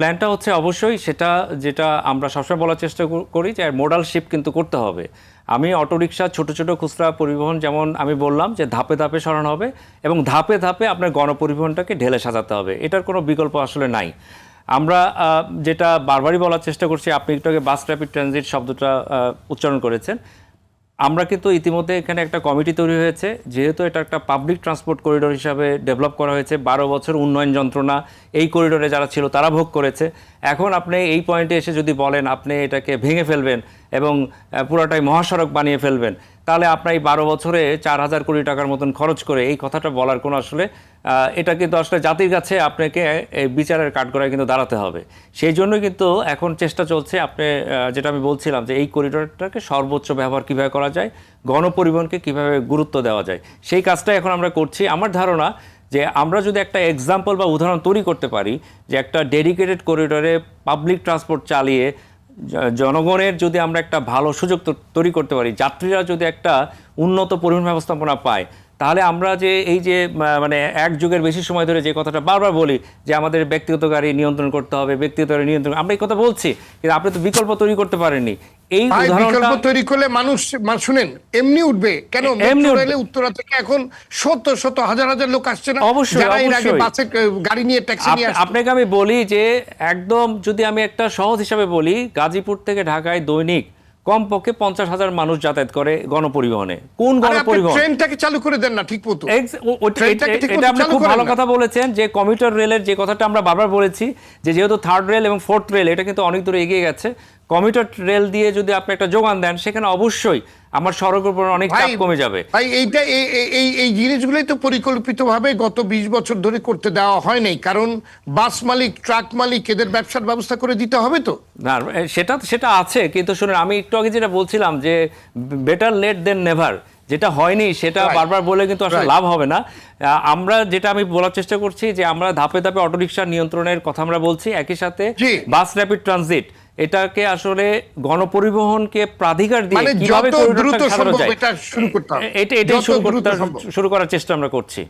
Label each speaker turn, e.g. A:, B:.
A: প্ল্যানটা হচ্ছে অবশ্যই সেটা যেটা আমরা সবসময় বলার চেষ্টা করি যে মোডাল শিফট কিন্তু করতে হবে। আমি অটোরিকশা ছোট ছোট খুচরা পরিবহন যেমন আমি বললাম যে ধাপে ধাপে সরানো হবে এবং ধাপে ধাপে আপনার গণপরিবহনটাকে ঢেলে সাজাতে হবে, এটার কোনো বিকল্প আসলে নাই। আমরা যেটা বারবারই বলার চেষ্টা করছি, আপনি একটু আগে বাস র্যাপিড ট্রানজিট শব্দটা উচ্চারণ করেছেন। আমরা কিন্তু ইতিমধ্যে এখানে একটা কমিটি তৈরি হয়েছে, যেহেতু এটা একটা পাবলিক ট্রান্সপোর্ট করিডোর হিসাবে ডেভেলপ করা হয়েছে। 12 বছর উন্নয়ন যন্ত্রণা এই করিডোরে যারা ছিল তারা ভোগ করেছে। এখন আপনি এই পয়েন্টে এসে যদি বলেন আপনি এটাকে ভেঙে ফেলবেন এবং পুরাটাই মহাসড়ক বানিয়ে ফেলবেন, তাহলে আপনার এই 12 বছরে 4,000 কোটি টাকার মতন খরচ করে এই কথাটা বলার কোনো আসলে এটা কিন্তু আসলে জাতির কাছে আপনাকে এই বিচারের কাঠগড়ায় কিন্তু দাঁড়াতে হবে। সেই জন্যই কিন্তু এখন চেষ্টা চলছে, আপনি যেটা আমি বলছিলাম যে এই করিডোরটাকে সর্বোচ্চ ব্যবহার কীভাবে করা যায়, গণপরিবহনকে কীভাবে গুরুত্ব দেওয়া যায়, সেই কাজটাই এখন আমরা করছি। আমার ধারণা যে আমরা যদি একটা এক্সাম্পল বা উদাহরণ তৈরি করতে পারি যে একটা ডেডিকেটেড করিডোরে পাবলিক ট্রান্সপোর্ট চালিয়ে জনগণের যদি আমরা একটা ভালো সুযোগ তৈরি করতে পারি, যাত্রীরা যদি একটা উন্নত পরিবহন ব্যবস্থাপনা পায়, তাহলে আমরা যে এই যে মানে এক যুগের বেশি সময় ধরে যে কথাটা বারবার বলি যে আমাদের ব্যক্তিগত গাড়ি নিয়ন্ত্রণ করতে হবে, ব্যক্তিগত গাড়ি নিয়ন্ত্রণ, আমরা এই কথা বলছি, কিন্তু আপনি তো বিকল্প তৈরি করতে পারেননি। এই
B: বিকল্প তৈরি করলে মানুষ শুনেন এমনি উঠবে কেন? মেট্রো রেলে উত্তরা থেকে এখন শত শত হাজার হাজার লোক আসছে না?
A: অবশ্যই
B: বাসে গাড়ি নিয়ে ট্যাক্সি নিয়ে আসছে।
A: আপনাকে আমি বলি যে একদম যদি আমি একটা সহজ হিসাবে বলি, গাজীপুর থেকে ঢাকায় দৈনিক কমপক্ষে 50,000 মানুষ যাতায়াত করে গণপরিবহনে। কোন গণপরিবহন?
B: ট্রেনটাকে চালু করে দেন না ঠিক মতো।
A: এটা আপনি খুব ভালো কথা বলেছেন যে কমিউটার রেলের যে কথাটা আমরা বারবার বলেছি যে যেহেতু থার্ড রেল এবং ফোর্থ রেল এটা কিন্তু অনেক দূরে এগিয়ে গেছে, কমিউটার রেল দিয়ে যদি আপনি একটা যোগান দেন, সেখানে অবশ্যই আমার সড়কের উপর অনেক চাপ কমে যাবে।
B: ভাই এইটা এই জিনিসগুলোই তো পরিকল্পিতভাবে গত 20 বছর ধরে করতে দেওয়া হয় নাই, কারণ বাস মালিক, ট্রাক মালিক এদের ব্যবসার ব্যবস্থা করে দিতে হবে তো।
A: না, সেটা আছে, কিন্তু শুনুন আমি একটু আগে যেটা বলছিলাম যে বেটার লেট দেন নেভার, যেটা হয়নি সেটা বারবার বলে কিন্তু আসলে লাভ হবে না। আমরা যেটা আমি বলার চেষ্টা করছি যে আমরা ধাপে ধাপে অটোরিকশা নিয়ন্ত্রণের কথা আমরা বলছি, একই সাথে বাস র্যাপিড ট্রানজিট এটাকে আসলে গণপরিবহনকে প্রাধিকার দিয়ে কিভাবে করিডোরটা সাজানো যায়, এটা শুরু করার চেষ্টা আমরা করছি।